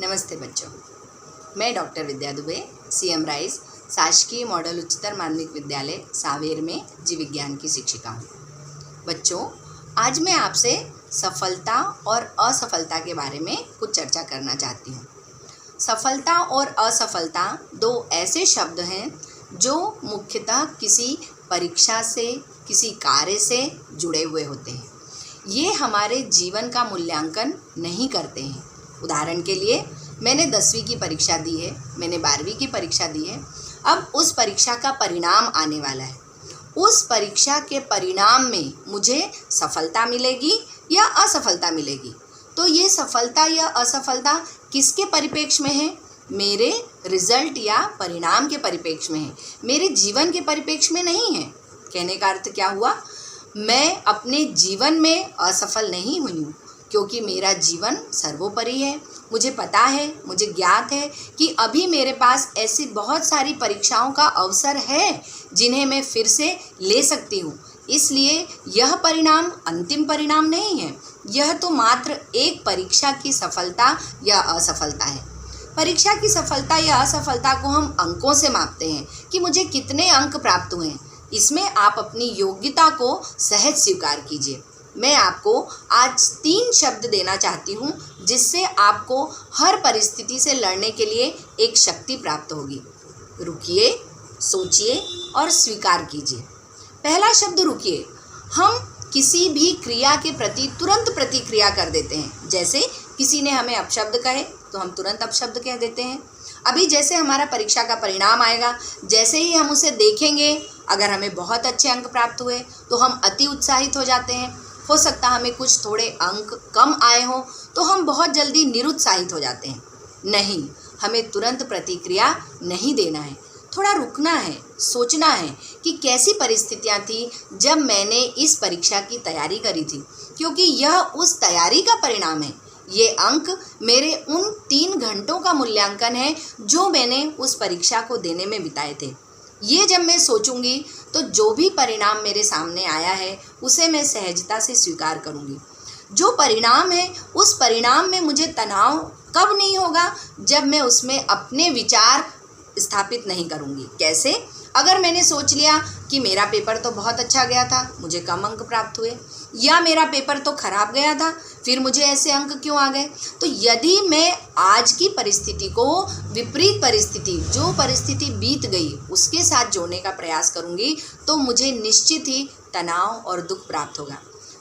नमस्ते बच्चों, मैं डॉक्टर विद्या दुबे, सीएम राइस शासकीय मॉडल उच्चतर माध्यमिक विद्यालय सांवेर में जीव विज्ञान की शिक्षिका हूँ। बच्चों, आज मैं आपसे सफलता और असफलता के बारे में कुछ चर्चा करना चाहती हूँ। सफलता और असफलता दो ऐसे शब्द हैं जो मुख्यतः किसी परीक्षा से, किसी कार्य से जुड़े हुए होते हैं। ये हमारे जीवन का मूल्यांकन नहीं करते हैं। उदाहरण के लिए, मैंने 10वीं की परीक्षा दी है, मैंने 12वीं की परीक्षा दी है। अब उस परीक्षा का परिणाम आने वाला है। उस परीक्षा के परिणाम में मुझे सफलता मिलेगी या असफलता मिलेगी। तो ये सफलता या असफलता किसके परिप्रेक्ष्य में है? मेरे रिजल्ट या परिणाम के परिप्रेक्ष्य में है, मेरे जीवन के परिप्रेक्ष्य में नहीं है। कहने का अर्थ क्या हुआ? मैं अपने जीवन में असफल नहीं हुई हूँ, क्योंकि मेरा जीवन सर्वोपरि है। मुझे पता है, मुझे ज्ञात है कि अभी मेरे पास ऐसी बहुत सारी परीक्षाओं का अवसर है जिन्हें मैं फिर से ले सकती हूँ। इसलिए यह परिणाम अंतिम परिणाम नहीं है, यह तो मात्र एक परीक्षा की सफलता या असफलता है। परीक्षा की सफलता या असफलता को हम अंकों से मापते हैं कि मुझे कितने अंक प्राप्त हुए हैं। इसमें आप अपनी योग्यता को सहज स्वीकार कीजिए। मैं आपको आज 3 शब्द देना चाहती हूँ जिससे आपको हर परिस्थिति से लड़ने के लिए एक शक्ति प्राप्त होगी। रुकिए, सोचिए और स्वीकार कीजिए। पहला शब्द रुकिए। हम किसी भी क्रिया के प्रति तुरंत प्रतिक्रिया कर देते हैं। जैसे किसी ने हमें अपशब्द कहे तो हम तुरंत अपशब्द कह देते हैं। अभी जैसे हमारा परीक्षा का परिणाम आएगा, जैसे ही हम उसे देखेंगे, अगर हमें बहुत अच्छे अंक प्राप्त हुए तो हम अति उत्साहित हो जाते हैं। हो सकता है हमें कुछ थोड़े अंक कम आए हों तो हम बहुत जल्दी निरुत्साहित हो जाते हैं। नहीं, हमें तुरंत प्रतिक्रिया नहीं देना है। थोड़ा रुकना है, सोचना है कि कैसी परिस्थितियां थी जब मैंने इस परीक्षा की तैयारी करी थी, क्योंकि यह उस तैयारी का परिणाम है। ये अंक मेरे उन 3 घंटों का मूल्यांकन है जो मैंने उस परीक्षा को देने में बिताए थे। ये जब मैं सोचूंगी तो जो भी परिणाम मेरे सामने आया है उसे मैं सहजता से स्वीकार करूंगी। जो परिणाम है उस परिणाम में मुझे तनाव कब नहीं होगा? जब मैं उसमें अपने विचार स्थापित नहीं करूंगी। कैसे? अगर मैंने सोच लिया कि मेरा पेपर तो बहुत अच्छा गया था, मुझे कम अंक प्राप्त हुए, या मेरा पेपर तो खराब गया था, फिर मुझे ऐसे अंक क्यों आ गए? तो यदि मैं आज की परिस्थिति को विपरीत परिस्थिति, जो परिस्थिति बीत गई, उसके साथ जोड़ने का प्रयास करूंगी तो मुझे निश्चित ही तनाव और दुख प्राप्त होगा।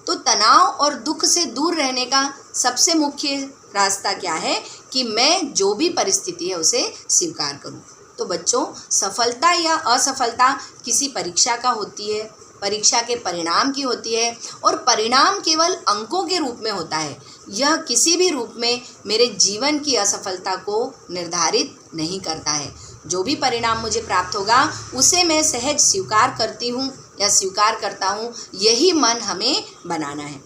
तो तनाव और दुख से दूर रहने का सबसे मुख्य रास्ता क्या है कि मैं जो भी परिस्थिति है उसे स्वीकार करूं। तो बच्चों, सफलता या असफलता किसी परीक्षा का होती है, परीक्षा के परिणाम की होती है, और परिणाम केवल अंकों के रूप में होता है। यह किसी भी रूप में मेरे जीवन की असफलता को निर्धारित नहीं करता है। जो भी परिणाम मुझे प्राप्त होगा उसे मैं सहज स्वीकार करती हूँ या स्वीकार करता हूँ। यही मन हमें बनाना है।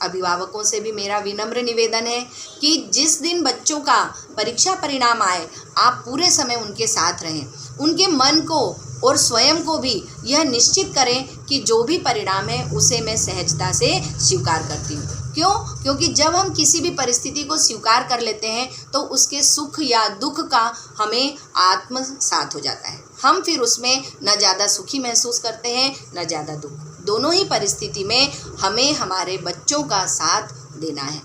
अभिभावकों से भी मेरा विनम्र निवेदन है कि जिस दिन बच्चों का परीक्षा परिणाम आए, आप पूरे समय उनके साथ रहें। उनके मन को और स्वयं को भी यह निश्चित करें कि जो भी परिणाम है उसे मैं सहजता से स्वीकार करती हूँ। क्यों? क्योंकि जब हम किसी भी परिस्थिति को स्वीकार कर लेते हैं तो उसके सुख या दुख का हमें आत्मसात हो जाता है। हम फिर उसमें न ज़्यादा सुखी महसूस करते हैं, न ज़्यादा दुख। दोनों ही परिस्थिति में हमें हमारे बच्चों का साथ देना है।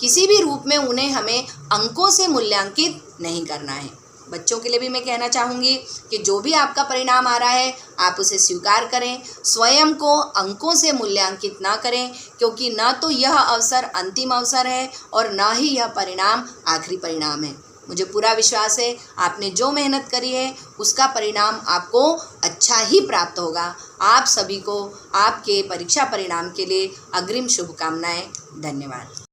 किसी भी रूप में उन्हें हमें अंकों से मूल्यांकित नहीं करना है। बच्चों के लिए भी मैं कहना चाहूँगी कि जो भी आपका परिणाम आ रहा है आप उसे स्वीकार करें। स्वयं को अंकों से मूल्यांकित ना करें, क्योंकि ना तो यह अवसर अंतिम अवसर है और ना ही यह परिणाम आखिरी परिणाम है। मुझे पूरा विश्वास है आपने जो मेहनत करी है उसका परिणाम आपको अच्छा ही प्राप्त होगा। आप सभी को आपके परीक्षा परिणाम के लिए अग्रिम शुभकामनाएं। धन्यवाद।